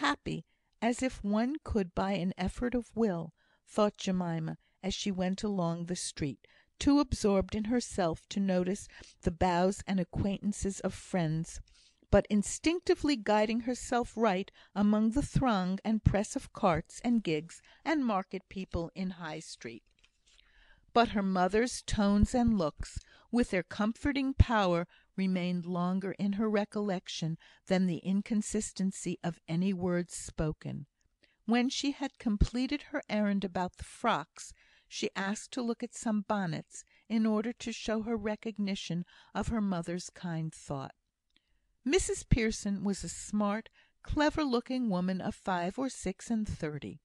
happy as if one could by an effort of will," thought Jemima, as she went along the street, too absorbed in herself to notice the bows and acquaintances of friends, but instinctively guiding herself right among the throng and press of carts, and gigs, and market people in High Street. But her mother's tones and looks, with their comforting power, remained longer in her recollection than the inconsistency of any words spoken. When she had completed her errand about the frocks, she asked to look at some bonnets, in order to show her recognition of her mother's kind thought. Mrs Pearson was a smart, clever looking woman of 35 or 36.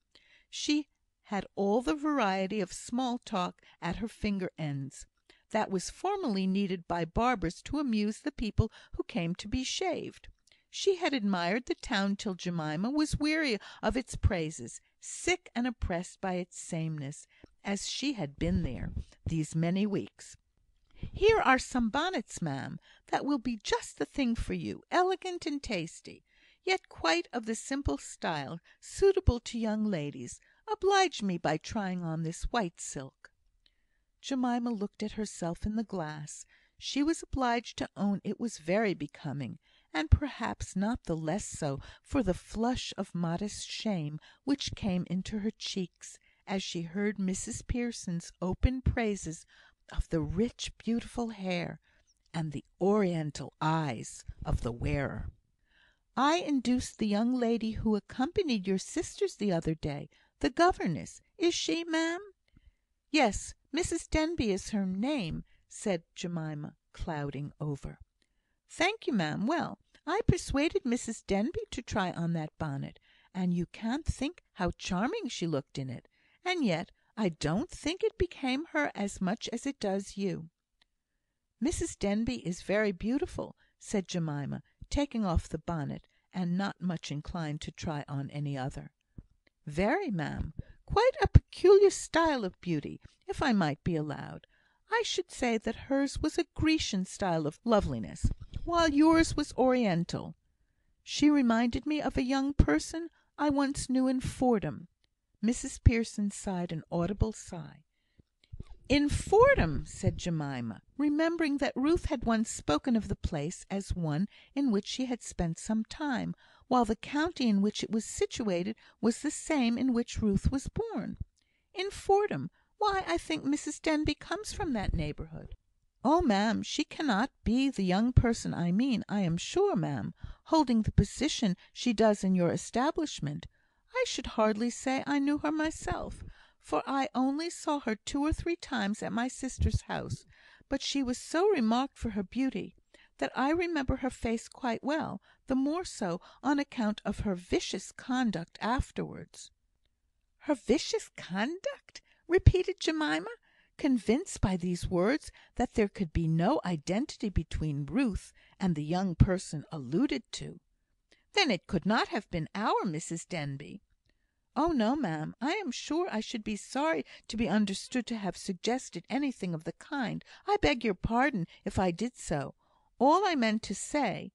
She had all the variety of small talk at her finger ends, that was formerly needed by barbers to amuse the people who came to be shaved. She had admired the town till Jemima was weary of its praises, sick and oppressed by its sameness, as she had been there these many weeks. "Here are some bonnets, ma'am, that will be just the thing for you, elegant and tasty, yet quite of the simple style, suitable to young ladies. Oblige me by trying on this white silk." Jemima looked at herself in the glass. She was obliged to own it was very becoming, and perhaps not the less so for the flush of modest shame which came into her cheeks, as she heard Mrs Pearson's open praises of the rich, beautiful hair, and the oriental eyes of the wearer. "I induced the young lady who accompanied your sisters the other day, the governess. Is she, ma'am?" "Yes, Mrs Denbigh is her name," said Jemima, clouding over. "Thank you, ma'am. Well, I persuaded Mrs Denbigh to try on that bonnet, and you can't think how charming she looked in it; and yet I don't think it became her as much as it does you." "Mrs Denbigh is very beautiful," said Jemima, taking off the bonnet, and not much inclined to try on any other. "Very, ma'am. Quite a peculiar style of beauty, if I might be allowed. I should say that hers was a Grecian style of loveliness, while yours was Oriental. She reminded me of a young person I once knew in Fordham." Mrs Pearson sighed an audible sigh. "In Fordham!" said Jemima, remembering that Ruth had once spoken of the place as one in which she had spent some time, while the county in which it was situated was the same in which Ruth was born. "In Fordham! Why, I think Mrs Denbigh comes from that neighbourhood." "Oh, ma'am, she cannot be the young person I mean, I am sure, ma'am, holding the position she does in your establishment. I should hardly say I knew her myself, for I only saw her 2 or 3 times at my sister's house; but she was so remarked for her beauty, that I remember her face quite well, the more so on account of her vicious conduct afterwards." "Her vicious conduct!" repeated Jemima, convinced by these words that there could be no identity between Ruth and the young person alluded to. "Then it could not have been our Mrs Denbigh." "Oh, no, ma'am. I am sure I should be sorry to be understood to have suggested anything of the kind. I beg your pardon if I did so. All I meant to say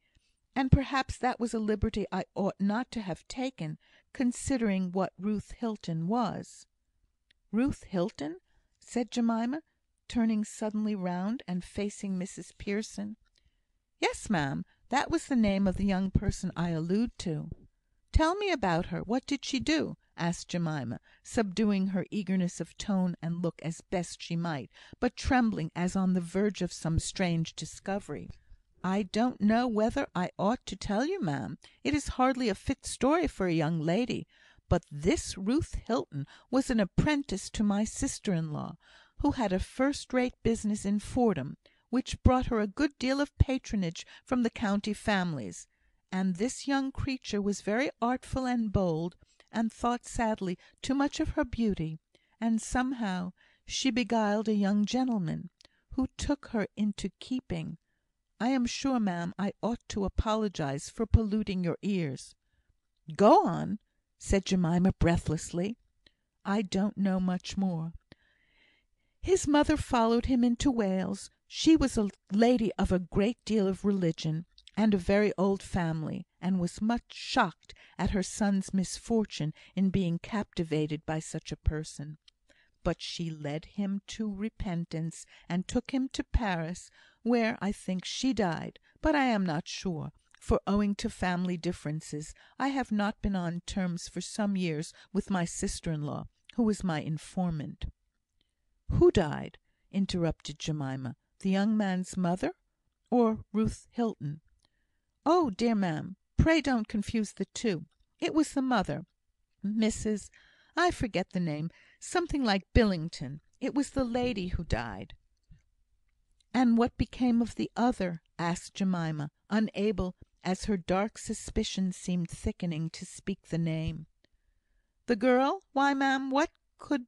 and perhaps that was a liberty I ought not to have taken, considering what Ruth Hilton was." "Ruth Hilton?" said Jemima, turning suddenly round, and facing Mrs Pearson. "Yes, ma'am, that was the name of the young person I allude to." "Tell me about her. What did she do?" asked Jemima, subduing her eagerness of tone and look as best she might, but trembling as on the verge of some strange discovery. "I don't know whether I ought to tell you, ma'am. It is hardly a fit story for a young lady. But this Ruth Hilton was an apprentice to my sister in law, who had a first rate business in Fordham, which brought her a good deal of patronage from the county families; and this young creature was very artful and bold, and thought sadly too much of her beauty; and somehow she beguiled a young gentleman, who took her into keeping. I am sure, ma'am, I ought to apologise for polluting your ears." "Go on," said Jemima, breathlessly. "I don't know much more. His mother followed him into Wales. She was a lady of a great deal of religion, and a very old family, and was much shocked at her son's misfortune in being captivated by such a person. But she led him to repentance, and took him to Paris, where I think she died, but I am not sure, for owing to family differences, I have not been on terms for some years with my sister-in-law, who was my informant." "Who died?" interrupted Jemima. "The young man's mother, or Ruth Hilton?" "Oh, dear ma'am, pray don't confuse the two. It was the mother, Mrs. I forget the name something like Billington. It was the lady who died." "And what became of the other?" asked Jemima, unable, as her dark suspicion seemed thickening, to speak the name. "The girl? Why, ma'am, what could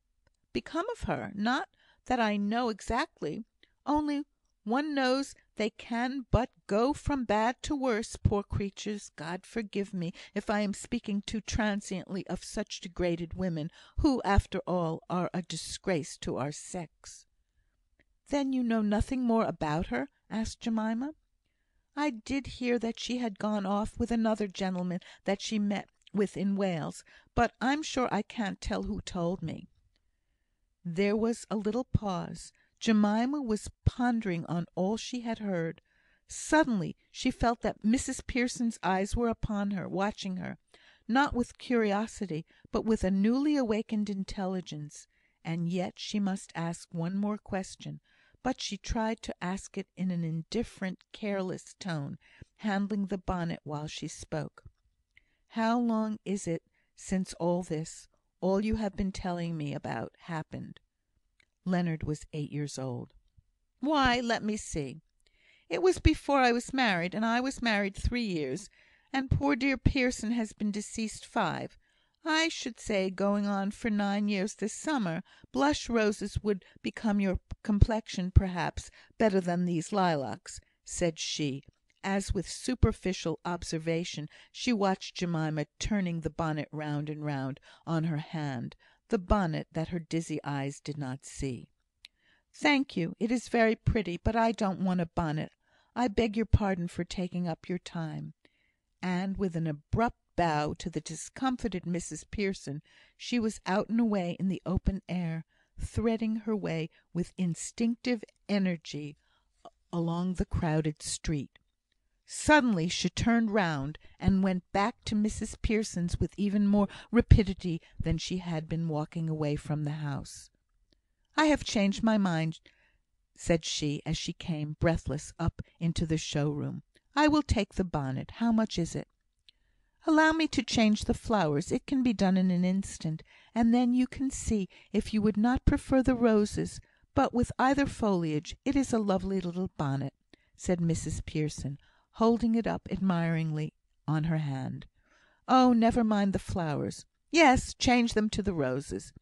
become of her? Not that I know exactly. Only one knows they can but go from bad to worse, poor creatures. God forgive me if I am speaking too transiently of such degraded women, who, after all, are a disgrace to our sex." "Then you know nothing more about her?" asked Jemima. "I did hear that she had gone off with another gentleman that she met with in Wales, but I'm sure I can't tell who told me." There was a little pause. Jemima was pondering on all she had heard. Suddenly she felt that Mrs Pearson's eyes were upon her, watching her, not with curiosity, but with a newly awakened intelligence. And yet she must ask one more question; but she tried to ask it in an indifferent, careless tone, handling the bonnet while she spoke. "How long is it since all you have been telling me about, happened?" Leonard was 8 years old. "Why, let me see. It was before I was married, and I was married 3 years, and poor dear Pearson has been deceased 5. I should say going on for 9 years this summer. Blush roses would become your complexion, perhaps, better than these lilacs," said she, as with superficial observation she watched Jemima turning the bonnet round and round on her hand, the bonnet that her dizzy eyes did not see. "Thank you, it is very pretty, but I don't want a bonnet. I beg your pardon for taking up your time." And with an abrupt bow to the discomfited Mrs Pearson, she was out and away in the open air, threading her way with instinctive energy along the crowded street. Suddenly she turned round, and went back to Mrs Pearson's with even more rapidity than she had been walking away from the house. "I have changed my mind," said she, as she came, breathless, up into the showroom. "I will take the bonnet. How much is it?" "Allow me to change the flowers. It can be done in an instant, and then you can see if you would not prefer the roses; but with either foliage, it is a lovely little bonnet," said Mrs Pearson, holding it up admiringly on her hand. "Oh, never mind the flowers. Yes, change them to the roses."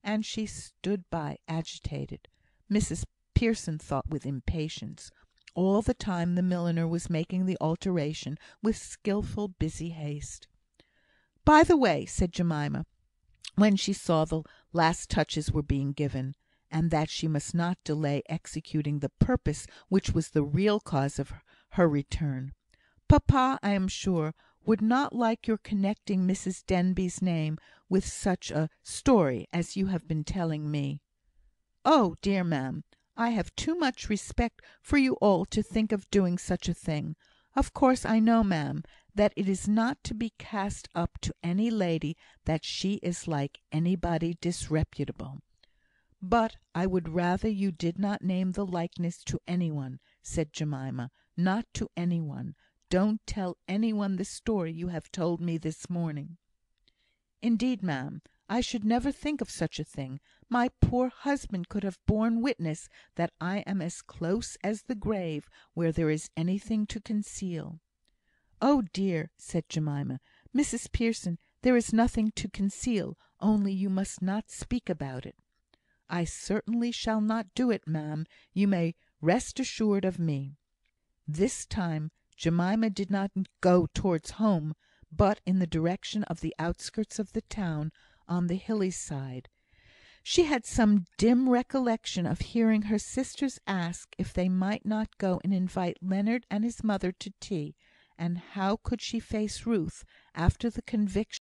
And she stood by, agitated, Mrs Pearson thought with impatience. All the time the milliner was making the alteration with skilful, busy haste. "By the way," said Jemima, when she saw the last touches were being given, and that she must not delay executing the purpose which was the real cause of her return, "Papa, I am sure, would not like your connecting Mrs Denbigh's name with such a story as you have been telling me." "Oh, dear ma'am, I have too much respect for you all to think of doing such a thing. Of course I know, ma'am, that it is not to be cast up to any lady that she is like anybody disreputable. But I would rather you did not name the likeness to any one," said Jemima. "Not to any one. Don't tell any one the story you have told me this morning." "Indeed, ma'am, I should never think of such a thing. My poor husband could have borne witness that I am as close as the grave where there is anything to conceal." "Oh, dear!" said Jemima. "Mrs Pearson, there is nothing to conceal, only you must not speak about it." "I certainly shall not do it, ma'am. You may rest assured of me." This time Jemima did not go towards home, but in the direction of the outskirts of the town, on the hilly side. She had some dim recollection of hearing her sisters ask if they might not go and invite Leonard and his mother to tea, and how could she face Ruth, after the conviction